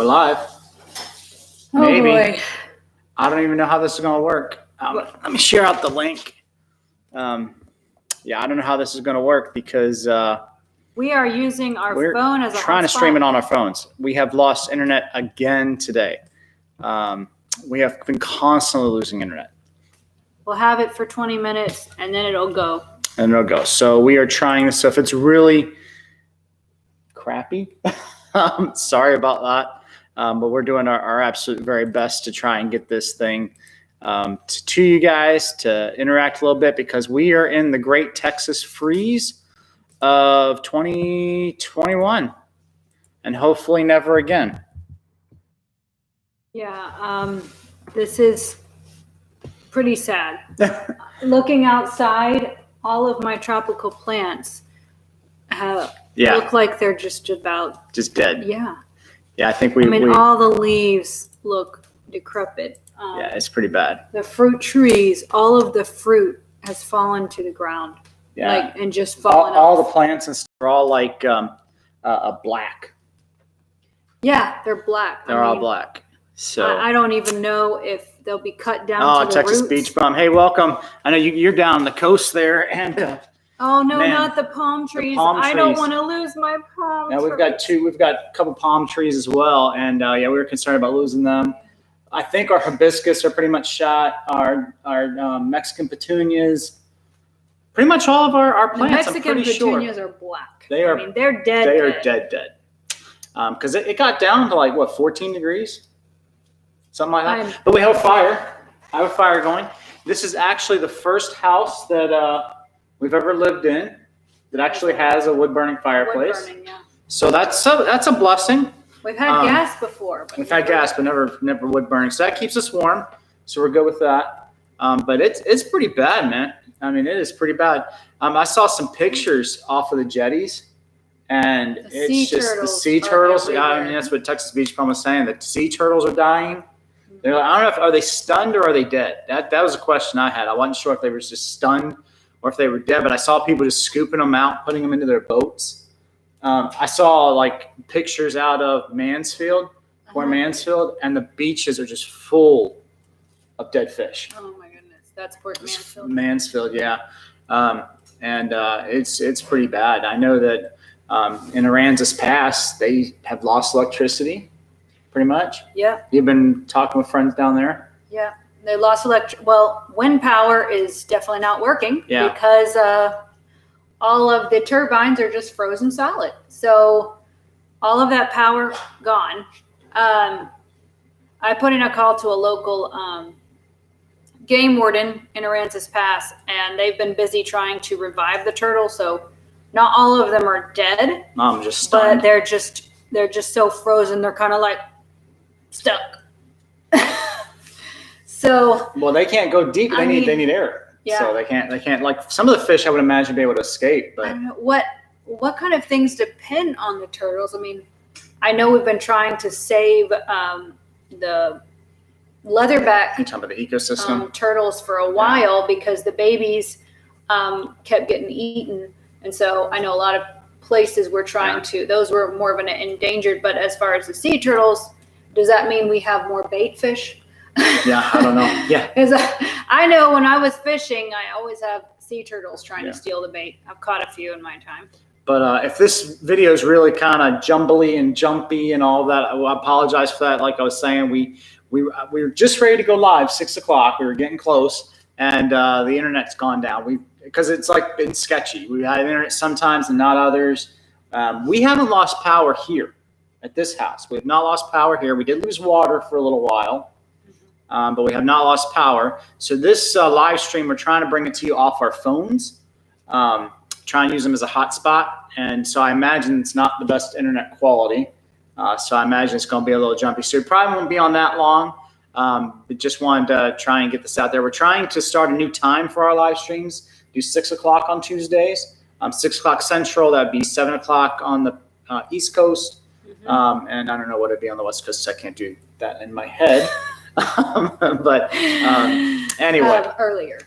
We're live. Oh Maybe. boy. I don't even know how this is going to work. Let me share out the link. Yeah, I don't know how this is going to work because we are using our phone as a trying to hotspot. stream it on our phones. We have lost internet again today. We have been constantly losing internet. We'll have it for 20 minutes and then it'll go. And it'll go. So we are trying this. So if it's really crappy, sorry about that. But we're doing our absolute very best to try and get this thing to you guys to interact a little bit because we are in the great Texas freeze of 2021 and hopefully never again. Yeah, this is pretty sad. Looking outside, all of my tropical plants look like they're just dead. Yeah. Yeah, I think all the leaves look decrepit. Yeah, it's pretty bad. The fruit trees, all of the fruit has fallen to the ground. Yeah. And just fallen all off. the plants and stuff are all like black. Yeah, they're black. They're all black. So I don't even know if they'll be cut down to the Texas roots. beach bum. Hey, welcome. I know you're down the coast there, and oh no, man, not the palm trees. I don't want to lose my palm trees. We've got a couple palm trees as well, and we were concerned about losing them. I think our hibiscus are pretty much shot. Our Mexican petunias, pretty much all of our plants. The Mexican petunias are black. They're dead. They are dead. Because it got down to like 14 degrees, something like that. But we have a fire. I have a fire going. This is actually the first house that we've ever lived in that actually has a wood burning fireplace. Wood burning, yeah. So that's a blessing. We've had gas before. We've had gas, but never wood burning. So that keeps us warm. So we're good with that. But it's pretty bad, man. I mean, it is pretty bad. I saw some pictures off of the jetties, and it's just the sea turtles. I mean, that's what Texas Beach Bum was saying. The sea turtles are dying. They're like, I don't know if are they stunned or are they dead. That was a question I had. I wasn't sure if they were just stunned or if they were dead. But I saw people just scooping them out, putting them into their boats. I saw like pictures out of Mansfield, Port Mansfield, and the beaches are just full of dead fish. Oh my goodness, that's Port Mansfield. Mansfield, yeah, and it's pretty bad. I know that in Aransas Pass they have lost electricity, pretty much. Yeah. You've been talking with friends down there. Yeah, they lost wind power is definitely not working because all of the turbines are just frozen solid. So all of that power gone. I put in a call to a local game warden in Aransas Pass, and they've been busy trying to revive the turtles. So not all of them are dead. I'm just stunned. But they're just so frozen. They're kind of like stuck. So well, they can't go deep. They need air. Yeah. So they can't like some of the fish I would imagine be able to escape. But I don't know what kind of things depend on the turtles. I mean, I know we've been trying to save the leatherback the ecosystem turtles for a while because the babies kept getting eaten, and so I know a lot of places we're trying to. Those were more of an endangered. But as far as the sea turtles, does that mean we have more bait fish? Yeah, I don't know. Yeah. Because I know when I was fishing, I always have sea turtles trying to steal the bait. I've caught a few in my time. But if this video is really kind of jumbly and jumpy and all that, I apologize for that. Like I was saying, we were just ready to go live 6 o'clock. We were getting close, and the internet's gone down. Because it's like been sketchy. We had internet sometimes and not others. We haven't lost power here at this house. We have not lost power here. We did lose water for a little while. But we have not lost power. So this live stream, we're trying to bring it to you off our phones, try and use them as a hotspot. And so I imagine it's not the best internet quality. So I imagine it's going to be a little jumpy. So it probably won't be on that long. But just wanted to try and get this out there. We're trying to start a new time for our live streams. Do 6 o'clock on Tuesdays, 6 o'clock Central. That'd be 7 o'clock on the East Coast. And I don't know what it'd be on the West Coast. So I can't do that in my head. But anyway, earlier.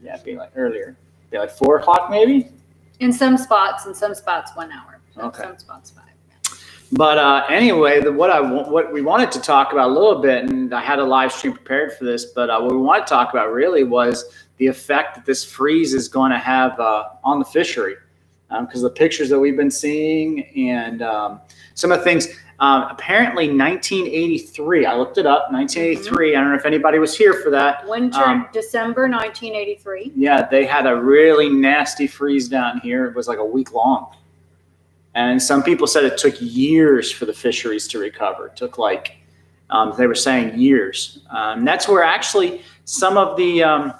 Yeah, it'd be like earlier. Be like 4 o'clock maybe. In some spots 1 hour. Okay. Some spots 5. But anyway, what we wanted to talk about a little bit, and I had a live stream prepared for this, but what we want to talk about really was the effect that this freeze is going to have on the fishery, because the pictures that we've been seeing and some of the things. Apparently, 1983. I looked it up. 1983. I don't know if anybody was here for that. Winter, December 1983. Yeah, they had a really nasty freeze down here. It was like a week long. And some people said it took years for the fisheries to recover. It took like, they were saying years. That's where actually some of the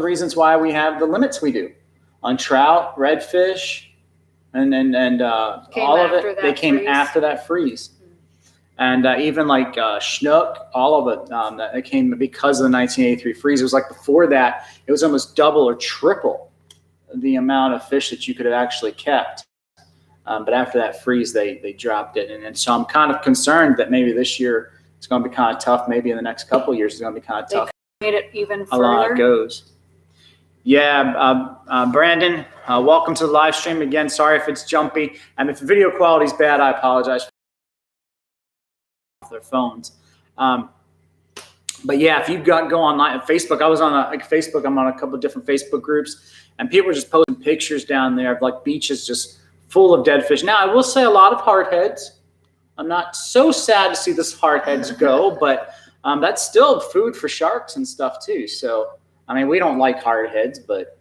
reasons why we have the limits we do on trout, redfish, and all of it. They came after that freeze. And even like snook, all of it, it came because of the 1983 freeze. It was like before that, it was almost double or triple the amount of fish that you could have actually kept. But after that freeze, they dropped it. And so I'm kind of concerned that maybe this year it's going to be kind of tough. Maybe in the next couple of years, it's going to be kind of tough. Made it even further. A lot goes. Yeah, Brandon, welcome to the live stream again. Sorry if it's jumpy. And if the video quality is bad, I apologize for their phones. But yeah, if you go online at Facebook, I was on Facebook. I'm on a couple of different Facebook groups, and people were just posting pictures down there of like beaches just full of dead fish. Now, I will say a lot of hardheads. I'm not so sad to see this hardheads go, but that's still food for sharks and stuff too. So, I mean, we don't like hardheads, but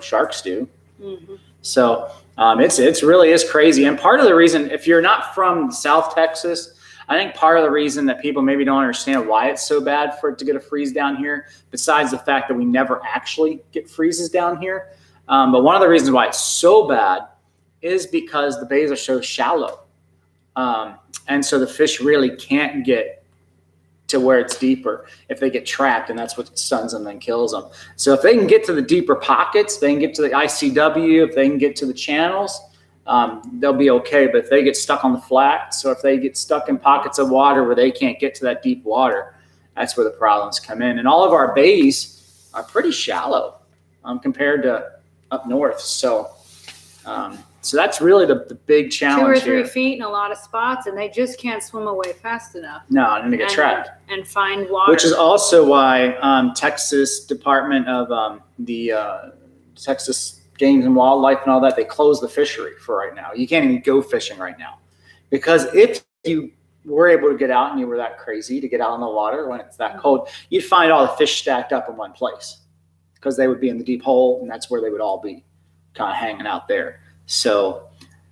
sharks do. Mm-hmm. So it's really is crazy. And part of the reason, if you're not from South Texas, I think part of the reason that people maybe don't understand why it's so bad for it to get a freeze down here, besides the fact that we never actually get freezes down here. But one of the reasons why it's so bad is because the bays are so shallow. And so the fish really can't get to where it's deeper if they get trapped, and that's what stuns them and kills them. So if they can get to the deeper pockets, they can get to the ICW, if they can get to the channels, they'll be okay. But if they get stuck on the flats, or if they get stuck in pockets of water where they can't get to that deep water, that's where the problems come in. And all of our bays are pretty shallow compared to up north. So that's really the big challenge 2 or 3 here. feet in a lot of spots, and they just can't swim away fast enough. No, and they get trapped. And find water. Which is also why Texas Department of the Texas Game and Wildlife and all that, they closed the fishery for right now. You can't even go fishing right now. Because if you were able to get out and you were that crazy to get out in the water when it's that cold, you'd find all the fish stacked up in one place because they would be in the deep hole, and that's where they would all be kind of hanging out there. So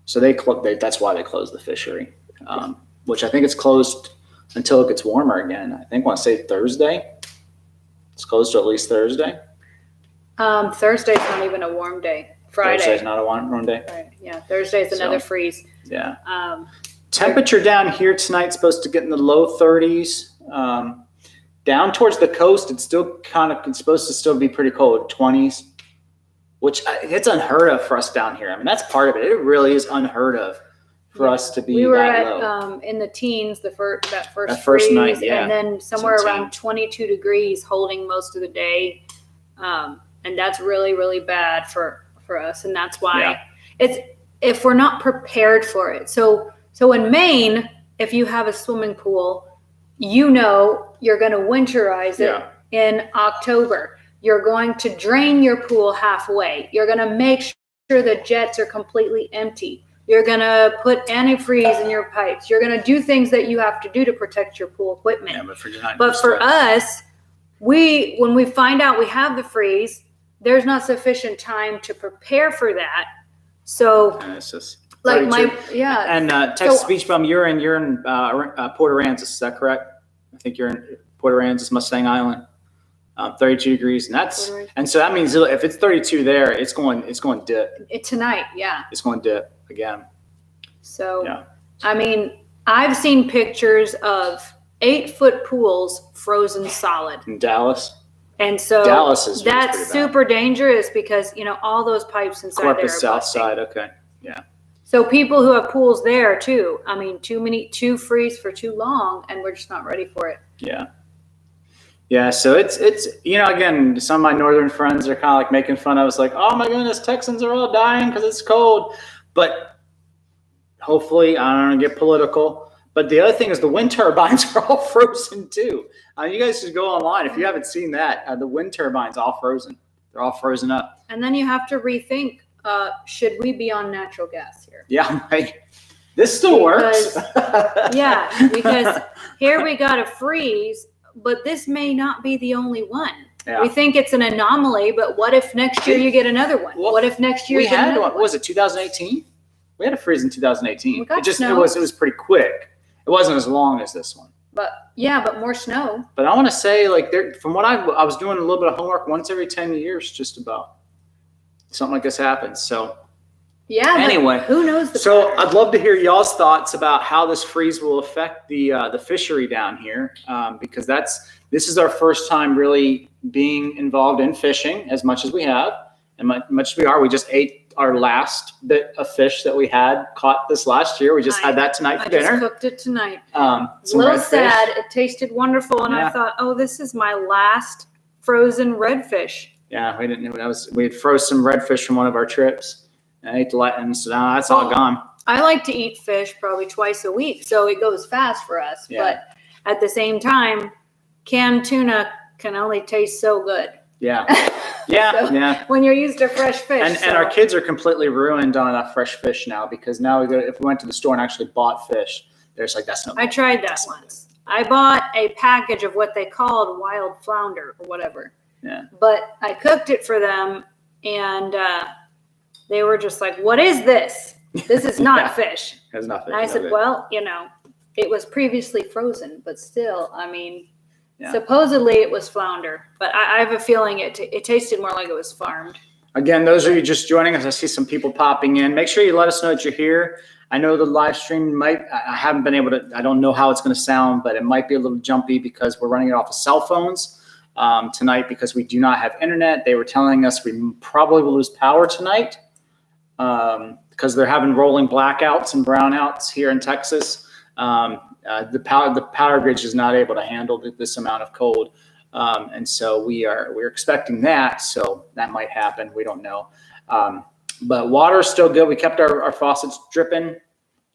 that's why they closed the fishery, which I think it's closed until it gets warmer again. I think I want to say Thursday. It's closed till at least Thursday. Thursday's not even a warm day. Friday. Thursday's not a warm day. Right. Yeah. Thursday's another freeze. Yeah. Temperature down here tonight's supposed to get in the low 30s. Down towards the coast, it's still it's supposed to still be pretty cold, 20s. Which it's unheard of for us down here. I mean, that's part of it. It really is unheard of for us to be that low. We were at in the teens that first freeze, night, yeah. And then somewhere around 22 degrees holding most of the day. And that's really, really bad for us. And that's why if we're not prepared for it. So in Maine, if you have a swimming pool, you're going to winterize it in October. You're going to drain your pool halfway. You're going to make sure the jets are completely empty. You're going to put antifreeze in your pipes. You're going to do things that you have to do to protect your pool equipment. Yeah, but for us, when we find out we have the freeze, there's not sufficient time to prepare for that. So it's just like And Texas Beach Bum, you're in Port Aransas, is that correct? I think you're in Port Aransas, Mustang Island. 32 degrees, and so that means if it's 32 there, it's going to dip. Tonight, yeah. It's going to dip again. So, I mean, I've seen pictures of 8-foot pools frozen solid in Dallas. And so that's super dangerous because all those pipes inside Corpus there are South Side. Okay, yeah. So people who have pools there too. I mean, too freeze for too long, and we're just not ready for it. Yeah. Yeah, so it's again, some of my northern friends are kind of like making fun of us, like, oh my goodness, Texans are all dying because it's cold. But hopefully, I don't want to get political, but the other thing is the wind turbines are all frozen too. You guys should go online if you haven't seen that. The wind turbines all frozen. They're all frozen up. And then you have to rethink, should we be on natural gas here? Yeah, like, this still works. Yeah, because here we got a freeze, but this may not be the only one. Yeah. We think it's an anomaly, but what if next year you get another one? Well, what if next year we you get had another one? one? What was it, 2018? We had a freeze in 2018. We got It snow. was pretty quick. It wasn't as long as this one. But yeah, but more snow. But I want to say, like, from what I was doing a little bit of homework once every 10 years, just about something like this happens. So Yeah. anyway, who knows? So pattern? I'd love to hear y'all's thoughts about how this freeze will affect the fishery down here, because this is our first time really being involved in fishing as much as we have, and much as we are. We just ate our last bit of fish that we had caught this last year. We just had that tonight for I dinner. just cooked it tonight. Some A little redfish. sad. It tasted wonderful, and Yeah. I thought, oh, this is my last frozen redfish. Yeah, we didn't know we had froze some redfish from one of our trips. And I ate the and so now that's all gone. I like to eat fish probably twice a week, so it goes fast for us. Yeah. But at the same time, canned tuna can only taste so good. Yeah, yeah, So, yeah. when you're used to fresh fish. And our kids are completely ruined on fresh fish now, because now if we went to the store and actually bought fish, there's like, that's no. I tried that once. I bought a package of what they called wild flounder or whatever. Yeah. But I cooked it for them, and they were just like, "What is this? This is not Yeah. fish." There's nothing. And I said, "Well, it was previously frozen, but still, I mean, Yeah. supposedly it was flounder, but I have a feeling it tasted more like it was farmed." Again, those of you just joining us, I see some people popping in. Make sure you let us know that you're here. I know the live stream I haven't been able to, I don't know how it's going to sound, but it might be a little jumpy because we're running it off of cell phones tonight, because we do not have internet. They were telling us we probably will lose power tonight because they're having rolling blackouts and brownouts here in Texas. The power grid is not able to handle this amount of cold. And so we're expecting that. So that might happen. We don't know. But water is still good. We kept our faucets dripping.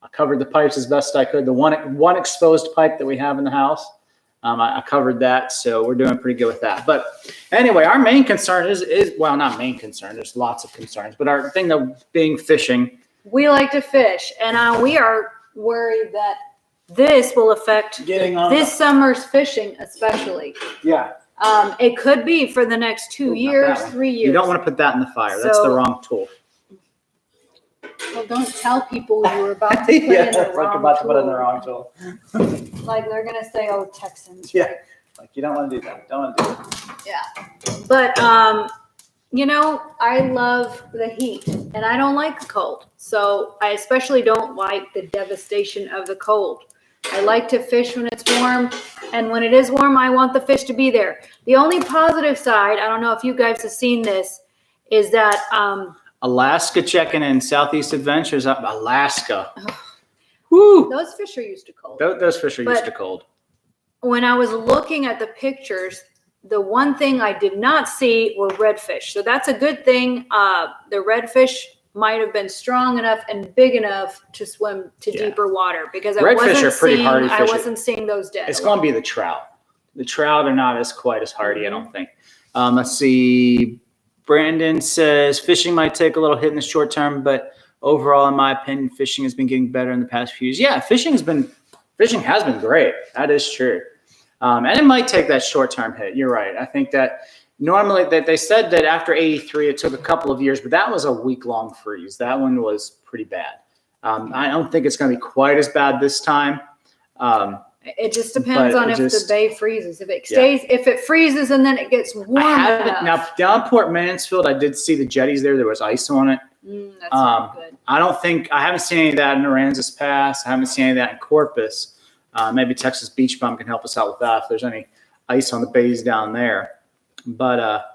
I covered the pipes as best I could. The one exposed pipe that we have in the house, I covered that. So we're doing pretty good with that. But anyway, our main concern is well, not main concern. There's lots of concerns, but our thing of being fishing. We like to fish, and we are worried that this will affect this summer's fishing, especially. Yeah. It could be for the next 2 years, 3 years. You don't want to put that in the fire. That's the wrong tool. Well, don't tell people you were about to put in the wrong tool. Like they're gonna say, "Oh, Texans." Yeah. Like you don't want to do that. Don't want to do it. Yeah. But I love the heat, and I don't like the cold. So I especially don't like the devastation of the cold. I like to fish when it's warm, and when it is warm, I want the fish to be there. The only positive side, I don't know if you guys have seen this, is that Alaska checking in. Southeast Adventures up Alaska. Woo! those fish are used to cold. Those fish are used to cold. When I was looking at the pictures, the one thing I did not see were redfish. So that's a good thing. The redfish might have been strong enough and big enough to swim to deeper water, because Redfish are pretty hardy fish. I wasn't seeing those dead. It's going to be the trout. The trout are not quite as hardy, I don't think. Let's see. Brandon says fishing might take a little hit in the short term, but overall, in my opinion, fishing has been getting better in the past few years. Yeah, fishing has been great. That is true. And it might take that short-term hit. You're right. I think that normally they said that after 83, it took a couple of years, but that was a week-long freeze. That one was pretty bad. I don't think it's going to be quite as bad this time. It just depends on if the bay freezes. If it stays, if it freezes and then it gets warm enough. Now, down Port Mansfield, I did see the jetties there. There was ice on it. That's not good. I haven't seen any of that in Aransas Pass. I haven't seen any of that in Corpus. Maybe Texas Beach Bum can help us out with that if there's any ice on the bays down there. But,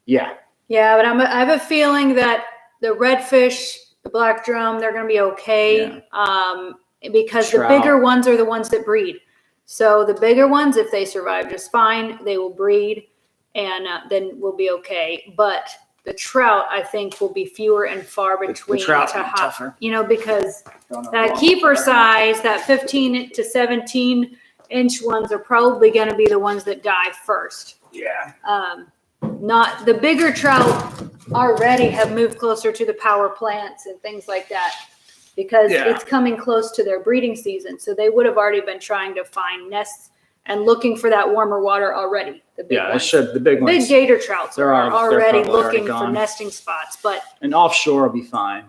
yeah. Yeah, but I have a feeling that the redfish, the black drum, they're going to be okay. Yeah. Because trout. The bigger ones are the ones that breed. So the bigger ones, if they survive just fine, they will breed, and then we'll be okay. But the trout, I think, will be fewer and far between the trout to tougher. because that keeper size, that 15 to 17 inch ones are probably going to be the ones that die first. Yeah. Not the bigger trout already have moved closer to the power plants and things like that because it's coming close to their breeding season. So they would have already been trying to find nests and looking for that warmer water already. The big ones. The big ones. Big gator trouts are already looking for nesting spots, and offshore will be fine.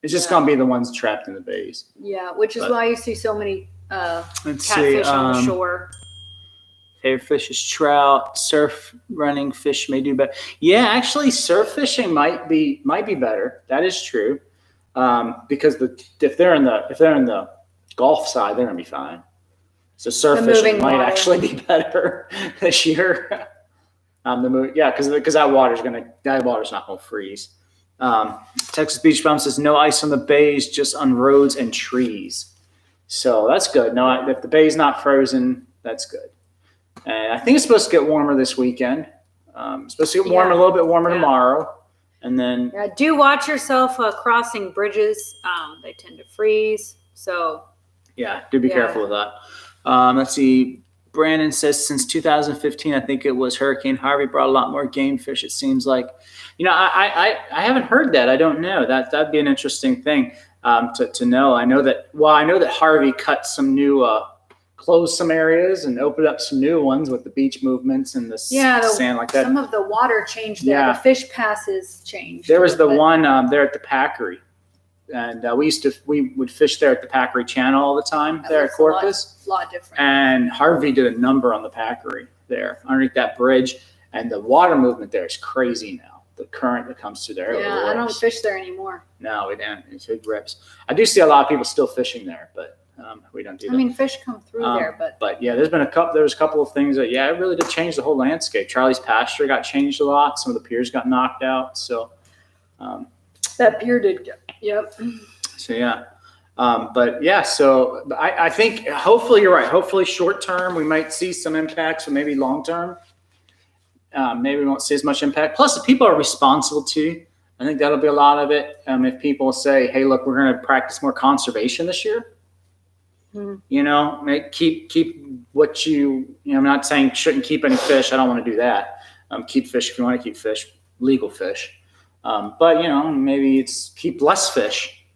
It's just going to be the ones trapped in the bays. Yeah, which is why you see so many catfish on the shore. Favorite fish is trout. Surf running fish may do better. Yeah, actually, surf fishing might be better. That is true, because if they're in the Gulf side, they're gonna be fine. So surf fishing might actually be better this year. Because that water's not gonna freeze. Texas Beach Bum says no ice on the bays, just on roads and trees. So that's good. No, if the bay's not frozen, that's good. And I think it's supposed to get warmer this weekend. It's supposed to get warmer, a little bit warmer tomorrow. And then do watch yourself crossing bridges. They tend to freeze. So do be careful with that. Let's see. Brandon says since 2015, I think it was Hurricane Harvey brought a lot more game fish. It seems like, I haven't heard that. I don't know. That'd be an interesting thing to know. I know that Harvey cut some new. Closed some areas and opened up some new ones with the beach movements and the sand like that. Some of the water changed there. The fish passes changed. There was the one there at the Packery. And we would fish there at the Packery Channel all the time there at Corpus. A lot different. And Harvey did a number on the Packery there underneath that bridge. And the water movement there is crazy now. The current that comes through there. Yeah, I don't fish there anymore. No, we don't. It's big rips. I do see a lot of people still fishing there, but we don't do that. I mean, fish come through there, but yeah, there was a couple of things that it really did change the whole landscape. Charlie's pasture got changed a lot. Some of the piers got knocked out. So that pier did. Yep. So yeah, so I think hopefully you're right. Hopefully short term we might see some impacts, but maybe long term, maybe we won't see as much impact. Plus, the people are responsible too. I think that'll be a lot of it. If people say, "Hey, look, we're going to practice more conservation this year." Keep what I'm not saying shouldn't keep any fish. I don't want to do that. Keep fish if you want to keep fish, legal fish. But maybe it's keep less fish.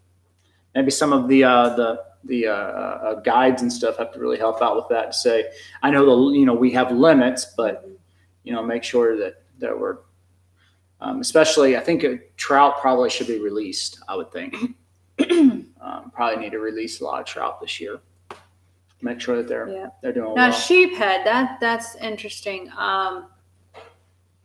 Maybe some of the guides and stuff have to really help out with that. To say, I know we have limits, but make sure that we're, especially I think a trout probably should be released. I would think. Probably need to release a lot of trout this year. Make sure that they're doing well. Now sheephead, that's interesting.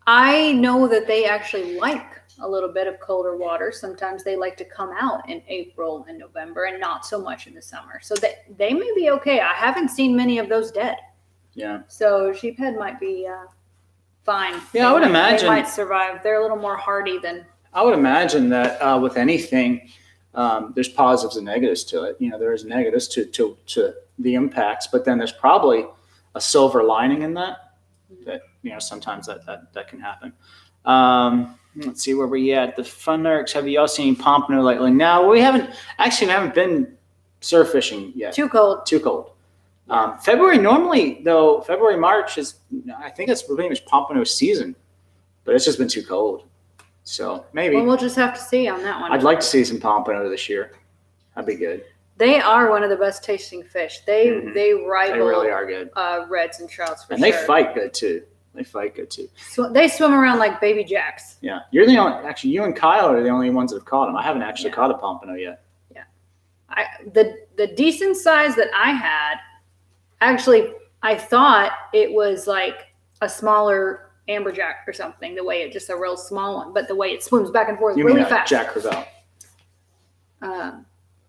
I know that they actually like a little bit of colder water. Sometimes they like to come out in April and November, and not so much in the summer. So they may be okay. I haven't seen many of those dead. Yeah. So sheephead might be fine. Yeah, I would imagine they might survive. They're a little more hardy than. I would imagine that with anything. There's positives and negatives to it. There's negatives to the impacts, but then there's probably a silver lining in that sometimes that can happen. Let's see where we at. The Fun Nerds, have y'all seen pompano lately? No, we haven't been surf fishing yet. Too cold. February normally though, February, March I think it's pretty much pompano season, but it's just been too cold. So maybe. Well, we'll just have to see on that one. I'd like to see some pompano this year. That'd be good. They are one of the best tasting fish. They rival. They really are good. Reds and trouts for sure. And they fight good too. So they swim around like baby jacks. Yeah, you're the only. Actually, you and Kyle are the only ones that have caught them. I haven't actually caught a pompano yet. Yeah, the decent size that I had, actually, I thought it was like a smaller amberjack or something, the way just a real small one, but the way it swims back and forth really fast. Jack Crevalle.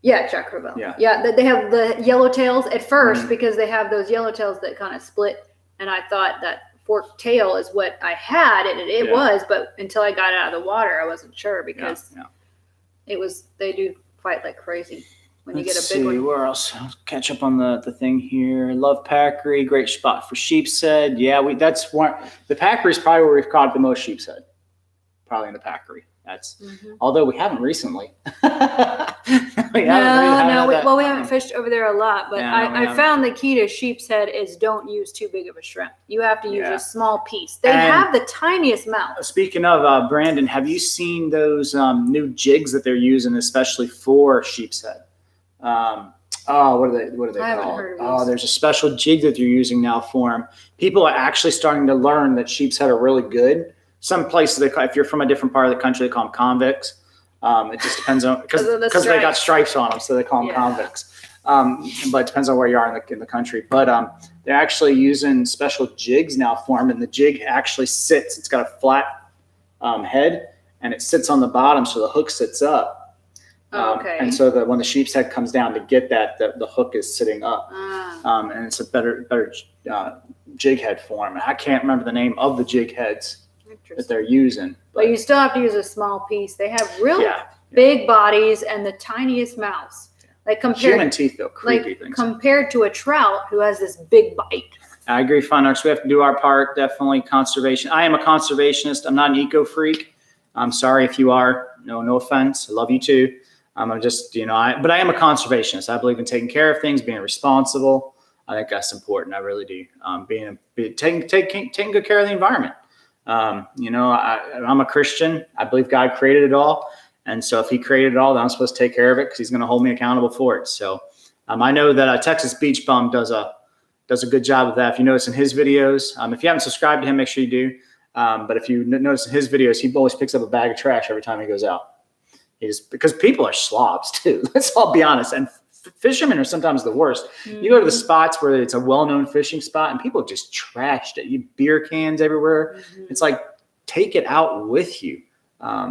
Jack Crevalle. Yeah, they have the yellow tails at first because they have those yellow tails that kind of split, and I thought that forked tail is what I had, and it was, but until I got it out of the water, I wasn't sure because they do fight like crazy. When you get a big one. Where else? I'll catch up on the thing here. Love Packery, great spot for sheepshead. Yeah, that's one. The Packery is probably where we've caught the most sheepshead. probably in the Packery. That's Mhm. although we haven't recently. We haven't fished over there a lot, but Yeah, I found the key to Sheepshead is don't use too big of a shrimp. You have to use Yeah. a small piece. They And- have the tiniest mouth. Speaking of Brandon, have you seen those new jigs that they're using, especially for Sheepshead? What are they I haven't called? heard of Oh, these. there's a special jig that they're using now for them. People are actually starting to learn that Sheepshead are really good. Some places if you're from a different part of the country, they call them convicts. It just depends on because they got stripes on them, so they call them convicts. But it depends on where you are in the country. But they're actually using special jigs now for them, and the jig actually sits. It's got a flat head, and it sits on the bottom, so the hook sits up. Okay. And so that when the sheep's head comes down to get that, the hook is sitting up, and it's a better jig head form. And I can't remember the name of the jig heads that they're using, but you still have to use a small piece. They have really big bodies and the tiniest mouths. Like human teeth, though, creepy things. Compared to a trout who has this big bite. I agree, Funarks. We have to do our part. Definitely conservation. I am a conservationist. I'm not an eco freak. I'm sorry if you are. No offense. I love you too. I'm just, but I am a conservationist. I believe in taking care of things, being responsible. I think that's important. I really do. Taking good care of the environment. I'm a Christian. I believe God created it all. And so if he created it all, then I'm supposed to take care of it because he's going to hold me accountable for it. So I know that Texas Beach Bum does a good job of that. If you notice in his videos, if you haven't subscribed to him, make sure you do. But if you notice in his videos, he always picks up a bag of trash every time he goes out. Because people are slobs too. Let's all be honest. And fishermen are sometimes the worst. You go to the spots where it's a well-known fishing spot and people just trashed it. You beer cans everywhere. It's like, take it out with you.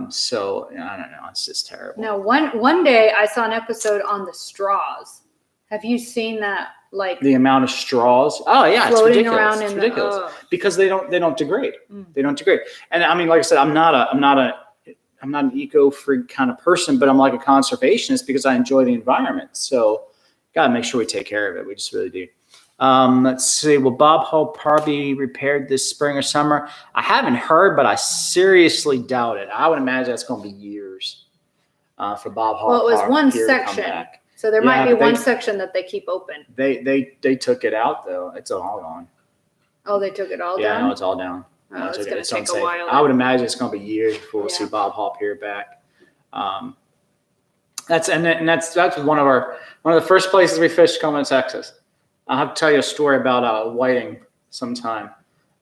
So I don't know. It's just terrible. Now, one day I saw an episode on the straws. Have you seen that? Like the amount of straws. Oh yeah, it's ridiculous. Around it's ridiculous because they don't degrade. They don't degrade. And I mean, like I said, I'm not an eco freak kind of person, but I'm like a conservationist because I enjoy the environment. So gotta make sure we take care of it. We just really do. Let's see. Will Bob Hall probably be repaired this spring or summer? I haven't heard, but I seriously doubt it. I would imagine it's going to be years for Bob Hall. Well, it was one section, so there might be one section that they keep open. They took it out though. It's all gone. Oh, they took it all down? Yeah, no, it's all down. Oh, it's going to take a while. I would imagine it's going to be years before we see Bob Hall Pier back. That's one of the first places we fished coming to Texas. I'll have to tell you a story about whiting sometime,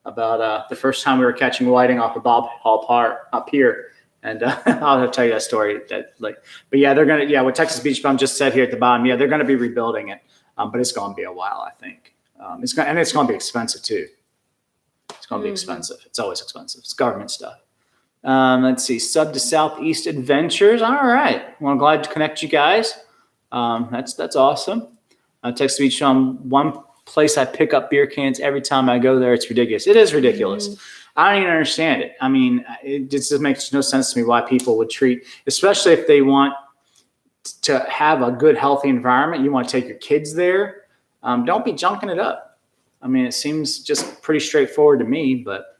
about the first time we were catching whiting off of Bob Hall Park up here, and I'll tell you that story. But yeah, they're gonna what Texas Beach Bum just said here at the bottom. Yeah, they're gonna be rebuilding it, but it's gonna be a while, I think. It's gonna be expensive too. It's gonna be expensive. It's always expensive. It's government stuff. Let's see. Sub to Southeast Adventures. All right. Well, I'm glad to connect you guys. That's awesome. Texas Beach, one place I pick up beer cans every time I go there. It's ridiculous. It is ridiculous. I don't even understand it. I mean, it just makes no sense to me why people would treat, especially if they want to have a good, healthy environment. You want to take your kids there. Don't be junking it up. I mean, it seems just pretty straightforward to me, but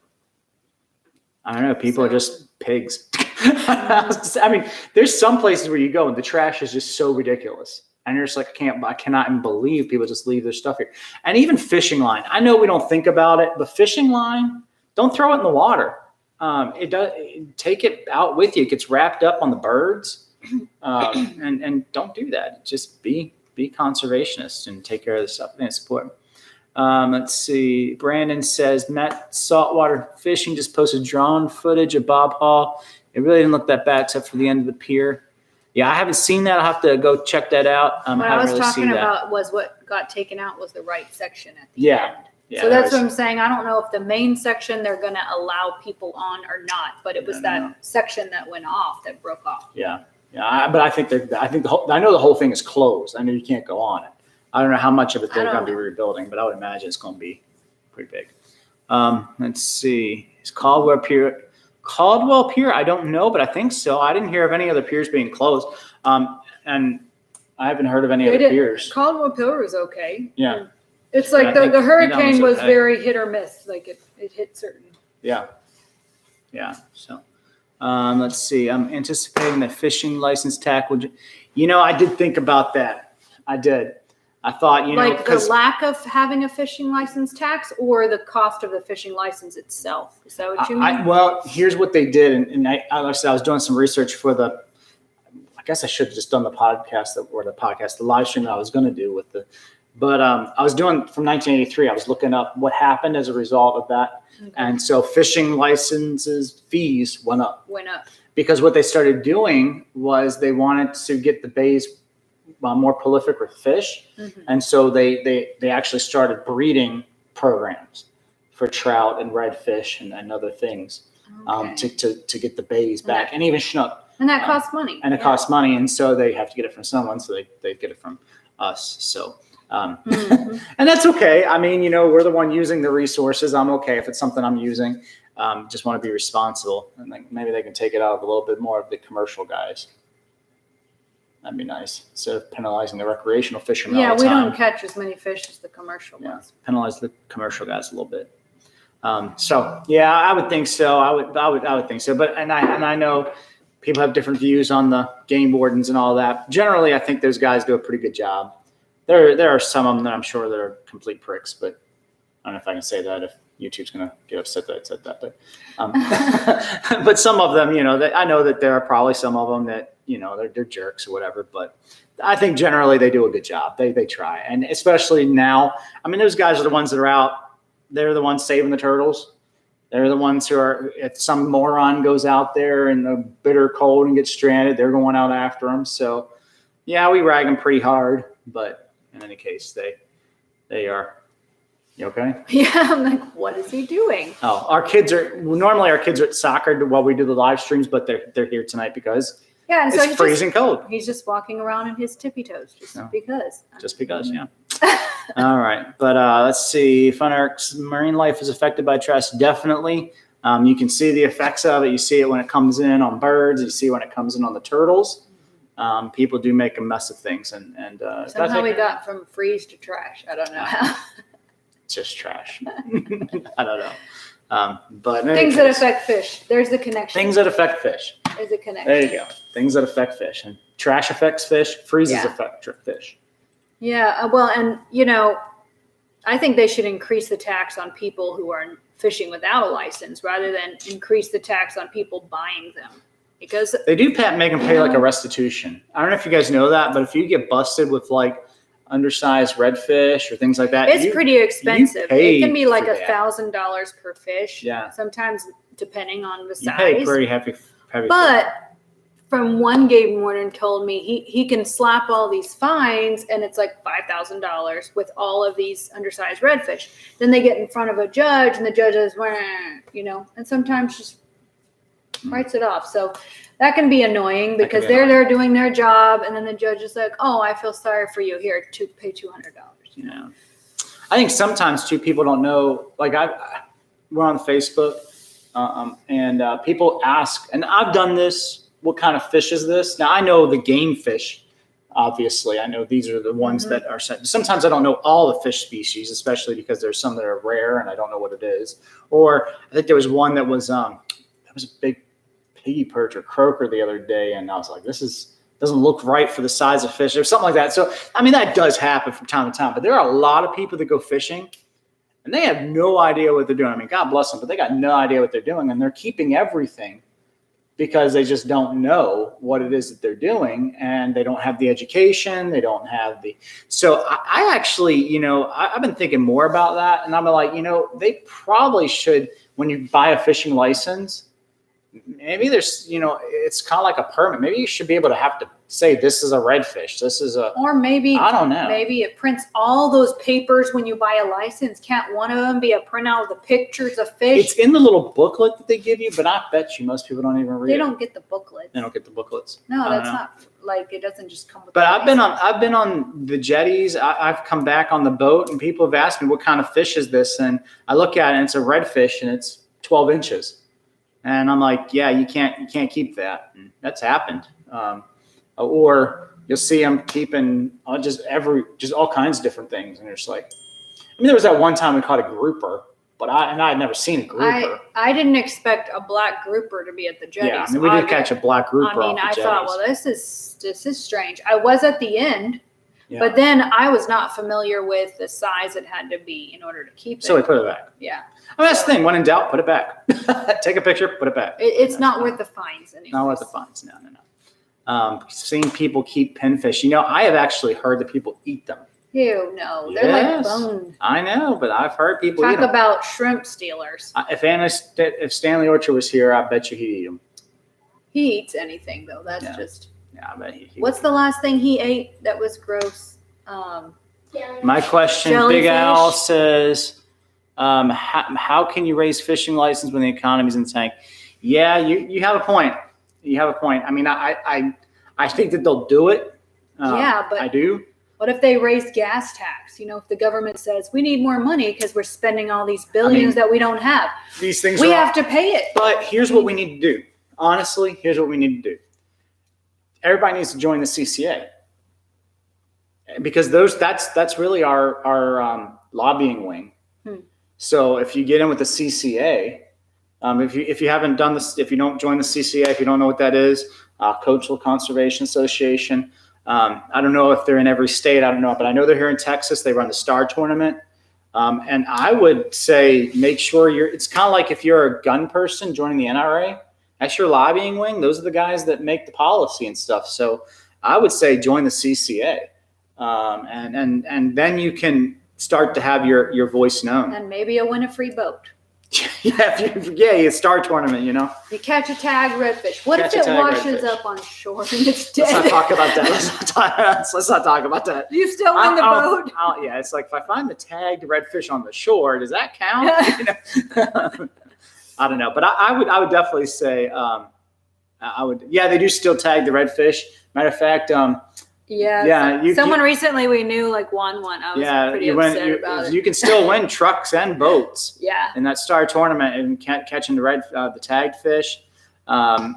I don't know. People are just pigs. I mean, there's some places where you go and the trash is just so ridiculous. And you're just like, I cannot even believe people just leave their stuff here. And even fishing line. I know we don't think about it, but fishing line, don't throw it in the water. Take it out with you. It gets wrapped up on the birds. And don't do that. Just be conservationist and take care of the stuff. I think it's important. Let's see. Brandon says, Matt Saltwater Fishing just posted drone footage of Bob Hall. It really didn't look that bad except for the end of the pier. Yeah, I haven't seen that. I'll have to go check that out. What I was talking about was what got taken out was the right section at the end. Yeah, so that's what I'm saying. I don't know if the main section they're going to allow people on or not, but it was that section that went off that broke off. Yeah. But I think I know the whole thing is closed. I know you can't go on it. I don't know how much of it they're going to be rebuilding, but I would imagine it's going to be pretty big. Let's see. Is Caldwell Pier? I don't know, but I think so. I didn't hear of any other piers being closed. And I haven't heard of any other piers. Caldwell Pier was okay. Yeah. It's like the hurricane was very hit or miss. Like it hit certain. Yeah. So Let's see. I'm anticipating that fishing license tax would. I did think about that. I did. I thought, like the lack of having a fishing license tax or the cost of the fishing license itself. Is that what you mean? Well, here's what they did, and like I said, I was doing some research for the. I guess I should have just done the live stream that I was going to do with the. But I was doing from 1983. I was looking up what happened as a result of that, and so fishing licenses fees went up. Because what they started doing was they wanted to get the bays more prolific with fish, and so they actually started breeding programs for trout and redfish and other things to get the bays back, and even snook. And that costs money. And it costs money, and so they have to get it from someone, so they get it from us. So, and that's okay. I mean, we're the one using the resources. I'm okay if it's something I'm using. Just want to be responsible, and maybe they can take it out of a little bit more of the commercial guys. That'd be nice, instead of penalizing the recreational fishermen. Yeah, all the we time. don't catch as many fish as the commercial ones. Penalize the commercial guys a little bit. So yeah, I would think so. I would think so. But and I know people have different views on the game wardens and all that. Generally, I think those guys do a pretty good job. There are some of them that I'm sure that are complete pricks, but I don't know if I can say that if YouTube's going to get upset that I said that. But but some of them, I know that there are probably some of them that they're jerks or whatever. But I think generally they do a good job. They try, and especially now. I mean, those guys are the ones that are out. They're the ones saving the turtles. They're the ones who are, if some moron goes out there in the bitter cold and gets stranded, they're going out after them. So, yeah, we rag them pretty hard. But in any case, they are. You okay? Yeah, I'm like, what is he doing? Oh, normally our kids are at soccer while we do the live streams, but they're here tonight because and it's freezing cold. He's just walking around in his tippy toes because. Just because, yeah. All right, but let's see. If marine life is affected by trash, definitely. You can see the effects of it. You see it when it comes in on birds. You see it when it comes in on the turtles. People do make a mess of things, and somehow we got from freeze to trash. I don't know how. It's just trash. I don't know. But things that affect fish. There's the connection. Things that affect fish. There's a connection. There you go. Things that affect fish, and trash affects fish. Freezes affect fish. Yeah, well, and I think they should increase the tax on people who are fishing without a license rather than increase the tax on people buying them, because they do make them pay like a restitution. I don't know if you guys know that, but if you get busted with like undersized redfish or things like that, it's pretty expensive. It can be like $1,000 per fish. Yeah, sometimes depending on the size. You pay pretty heavy. But from one game warden told me he can slap all these fines and it's like $5,000 with all of these undersized redfish. Then they get in front of a judge and the judge is, and sometimes just writes it off. So that can be annoying because they're there doing their job and then the judge is like, oh, I feel sorry for you. Here, to pay $200. I think sometimes too people don't know. Like we're on Facebook and people ask, and I've done this. What kind of fish is this? Now, I know the game fish, obviously. I know these are the ones that are sent. Sometimes I don't know all the fish species, especially because there's some that are rare and I don't know what it is. Or I think there was one that was a big piggy perch or croaker the other day, and I was like, this doesn't look right for the size of fish or something like that. So, I mean, that does happen from time to time. But there are a lot of people that go fishing, and they have no idea what they're doing. I mean, God bless them, but they got no idea what they're doing, and they're keeping everything because they just don't know what it is that they're doing, and they don't have the education. They don't have the. So I actually, I've been thinking more about that, and I'm like, they probably should, when you buy a fishing license, maybe there's, it's kind of like a permit. Maybe you should be able to have to say this is a redfish. This is a. Or maybe I don't know. Maybe it prints all those papers when you buy a license. Can't one of them be a printout of the pictures of fish? It's in the little booklet that they give you, but I bet you most people don't even read it. They don't get the booklets. They don't get the booklets. No, that's not like it doesn't just come with. But I've been on the jetties. I've come back on the boat, and people have asked me what kind of fish is this, and I look at it, and it's a redfish, and it's 12 inches, and I'm like, yeah, you can't keep that. And that's happened. Or you'll see them keeping just all kinds of different things, and it's like, I mean, there was that one time we caught a grouper, but I had never seen a grouper. I didn't expect a black grouper to be at the jetties. Yeah, I mean, we did catch a black grouper. I mean, off the I thought, well, this is strange. I was at the end, but then I was not familiar with the size it had to be in order to keep it. So we put it back. Yeah. I mean, that's the thing. When in doubt, put it back. Take a picture, put it back. It's not worth the fines anymore. Not worth the fines. No. Seeing people keep pinfish. I have actually heard that people eat them. Ew, no. They're like bone. I know, but I've heard people eat them. Talk about shrimp stealers. If Stanley Orchard was here, I bet you he'd eat them. He eats anything, though. That's just... Yeah, I bet he What's the last thing he ate that was gross? My question, jellyfish. Big Al says, how can you raise fishing license when the economy's in the tank? Yeah, you have a point. You have a point. I mean, I think that they'll do it. Yeah, but I do. What if they raise gas tax? If the government says we need more money because we're spending all these billions that we don't have. These things we have to pay it. But here's what we need to do. Honestly, here's what we need to do. Everybody needs to join the CCA because that's really our lobbying wing. So if you get in with the CCA, if you haven't done this, if you don't join the CCA, if you don't know what that is, Coastal Conservation Association. I don't know if they're in every state. I don't know, but I know they're here in Texas. They run the Star Tournament. And I would say make sure it's kind of like if you're a gun person joining the NRA, that's your lobbying wing. Those are the guys that make the policy and stuff. So I would say join the CCA. And then you can start to have your voice known. And maybe you'll win a free boat. You Star Tournament, You catch a tag redfish. What if it washes up on shore and it's dead? Let's not talk about that. Let's not talk about that. You still win the boat? It's like if I find the tagged redfish on the shore, does that count? I don't know, but I would definitely say I would. Yeah, they do still tag the redfish. Matter of fact, someone recently we knew won one. I was pretty upset about it. You can still win trucks and boats. Yeah. In that Star Tournament and catching the tagged fish, and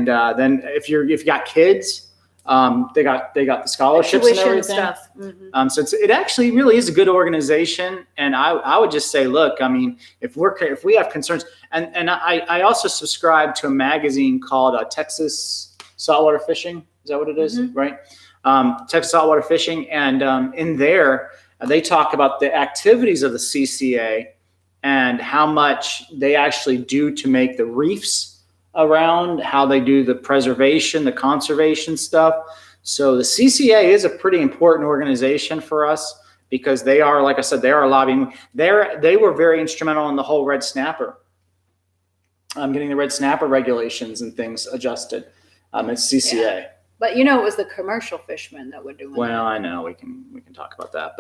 then if you got kids, they got the scholarships and everything. Stuff. Mm-hmm. So it actually really is a good organization, and I would just say, look, I mean, if we have concerns, and I also subscribe to a magazine called Texas Saltwater Fishing. Is that what it is? Mm-hmm. Right? Texas Saltwater Fishing, and in there they talk about the activities of the CCA and how much they actually do to make the reefs around, how they do the preservation, the conservation stuff. So the CCA is a pretty important organization for us because they are, like I said, they are lobbying. They were very instrumental in the whole red snapper. Getting the red snapper regulations and things adjusted. It's CCA. Yeah. But it was the commercial fishermen that would do it. Well, I know we can talk about that,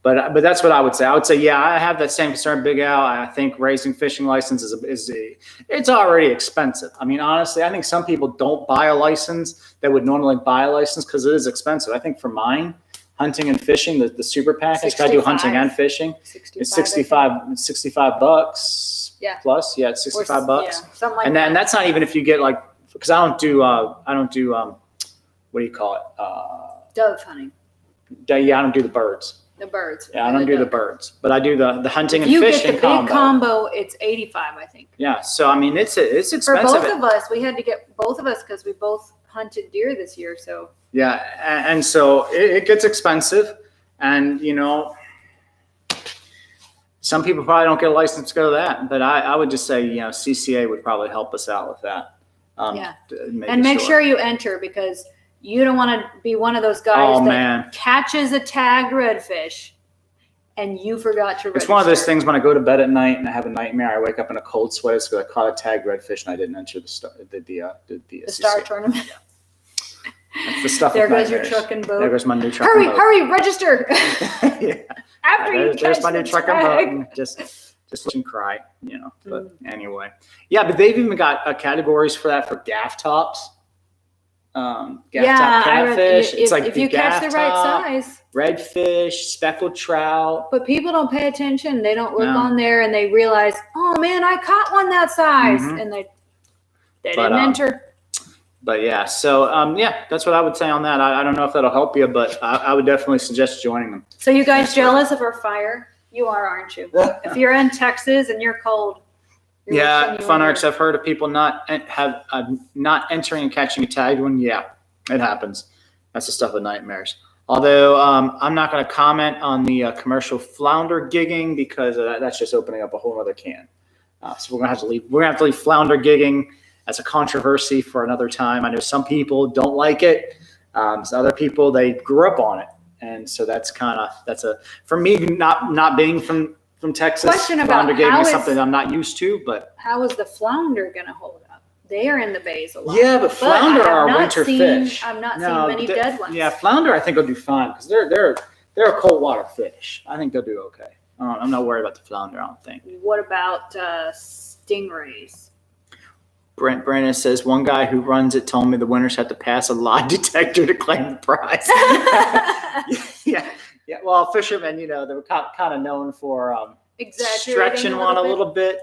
but that's what I would say. I would say, yeah, I have that same concern, Big Al. I think raising fishing license it's already expensive. I mean, honestly, I think some people don't buy a license that would normally buy a license because it is expensive. I think for mine, hunting and fishing, the super package, got to do hunting and fishing. It's $65 bucks. Yeah. Plus, it's $65 bucks. Yeah, something like and that. And that's not even if you get because I don't do what do you call it? Dove hunting. Yeah, I don't do the birds. The birds. Yeah, I don't do the birds, but I do the hunting and fishing combo. If you get the big combo, it's $85, I think. Yeah, so I mean, it's expensive. For both of us, we had to get both of us because we both hunted deer this year. So yeah, and so it gets expensive, and some people probably don't get a license to go to that, but I would just say CCA would probably help us out with that. And make sure you enter because you don't want to be one of those guys that catches a tagged redfish and you forgot to register. It's one of those things when I go to bed at night and I have a nightmare, I wake up in a cold sweat because I caught a tagged redfish and I didn't enter the Star Tournament. Yeah. That's the stuff. There goes your truck and boat. There goes my new truck and boat. Hurry, register. Yeah. There's my new truck and boat. And just watch and cry, But anyway, but they've even got categories for that for gaff tops. Top catfish. It's like if you catch the right size, redfish, speckled trout. But people don't pay attention. They don't look on there and they realize, oh man, I caught one that size, and they didn't enter. But so that's what I would say on that. I don't know if that'll help you, but I would definitely suggest joining them. So you guys jealous of our fire? You are, aren't you? If you're in Texas and you're cold. Yeah, Fun Arcs. I've heard of people not entering and catching a tagged one. Yeah, it happens. That's the stuff of nightmares. Although I'm not going to comment on the commercial flounder gigging because that's just opening up a whole other can. So we're gonna have to leave. We're gonna have to leave flounder gigging as a controversy for another time. I know some people don't like it. So other people, they grew up on it, and so that's for me not being from Texas. Question about flounder gigging is something I'm not used to. But how is the flounder gonna hold up? They are in the bays a lot. Yeah, but flounder are a winter fish. I'm not seeing many dead ones. Yeah, flounder I think will do fine because they're a cold water fish. I think they'll do okay. I'm not worried about the flounder. I don't think. What about stingrays? Brandon says one guy who runs it told me the winners have to pass a lie detector to claim the prize. yeah. Well, fishermen, they're kind of known for stretching one a little bit.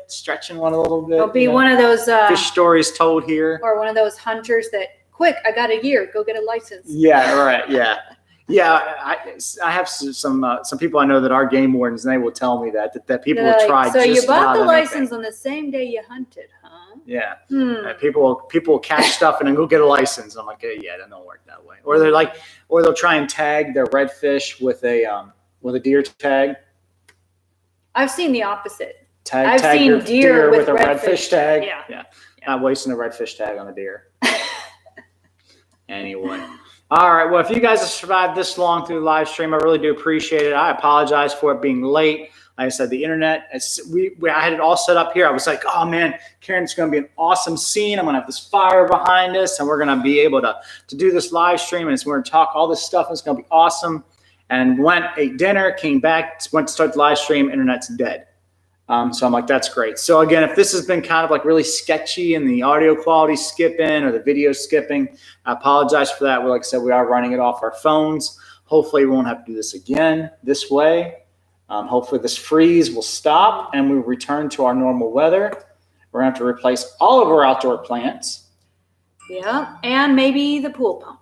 It'll be one of those fish stories told here, or one of those hunters that quick. I got a year. Go get a license. Yeah. Right. Yeah. Yeah, I have some people I know that are game wardens, and they will tell me that people will try. So you bought the license on the same day you hunted, huh? Yeah. People will catch stuff and then go get a license. I'm like, hey, yeah, that don't work that way. Or they'll try and tag their redfish with a deer tag. I've seen the opposite. I've seen deer with a redfish tag. Yeah. Not wasting a redfish tag on a deer. Anyway. All right. Well, if you guys have survived this long through the live stream, I really do appreciate it. I apologize for it being late. Like I said, the internet, I had it all set up here. I was like, oh, man, Karen, it's going to be an awesome scene. I'm going to have this fire behind us, and we're going to be able to do this live stream, and we're going to talk all this stuff, and it's going to be awesome. And went, ate dinner, came back, went to start the live stream, internet's dead. So I'm like, that's great. So again, if this has been kind of like really sketchy and the audio quality skipping or the video skipping, I apologize for that. Like I said, we are running it off our phones. Hopefully we won't have to do this again this way. Hopefully this freeze will stop and we return to our normal weather. We're going to have to replace all of our outdoor plants. Yeah, and maybe the pool pump.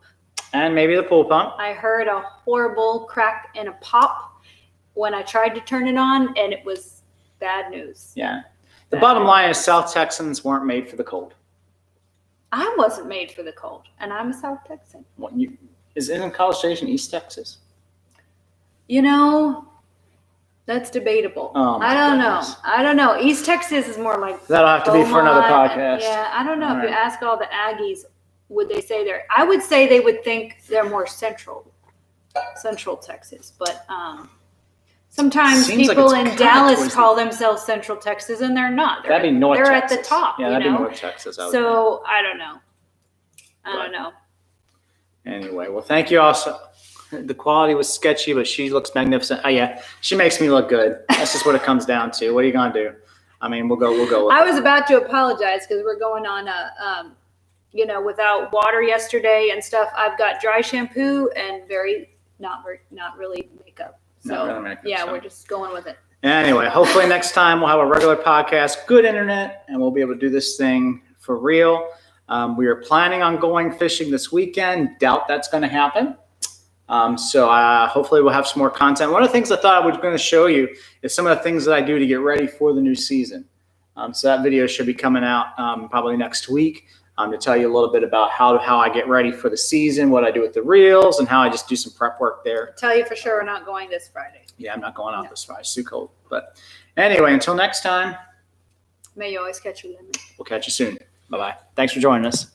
I heard a horrible crack and a pop when I tried to turn it on, and it was bad news. Yeah. The bottom line is South Texans weren't made for the cold. I wasn't made for the cold, and I'm a South Texan. Isn't College Station East Texas? That's debatable. Oh, I don't know. East Texas is more like that'll have to be for another podcast. Yeah, I don't know. If you ask all the Aggies, would they say they're? I would say they would think they're more central Texas, but sometimes people in Dallas call themselves Central Texas, and they're not. That'd be North Texas. Texas. At the top. Yeah, that'd be North Texas. I don't know. I don't know. Anyway, well, thank you all. The quality was sketchy, but she looks magnificent. Oh, yeah, she makes me look good. That's just what it comes down to. What are you gonna do? I mean, we'll go with I was about to apologize because we're going on without water yesterday and stuff. I've got dry shampoo and not really makeup. So we're just going with it. Anyway, hopefully next time we'll have a regular podcast, good internet, and we'll be able to do this thing for real. We are planning on going fishing this weekend. Doubt that's going to happen. So hopefully we'll have some more content. One of the things I thought I was going to show you is some of the things that I do to get ready for the new season. So that video should be coming out probably next week to tell you a little bit about how I get ready for the season, what I do with the reels, and how I just do some prep work there. I'll tell you for sure we're not going this Friday. Yeah, I'm not going out this Friday. It's too cold. But anyway, until next time. May you always catch your limit. We'll catch you soon. Bye-bye. Thanks for joining us.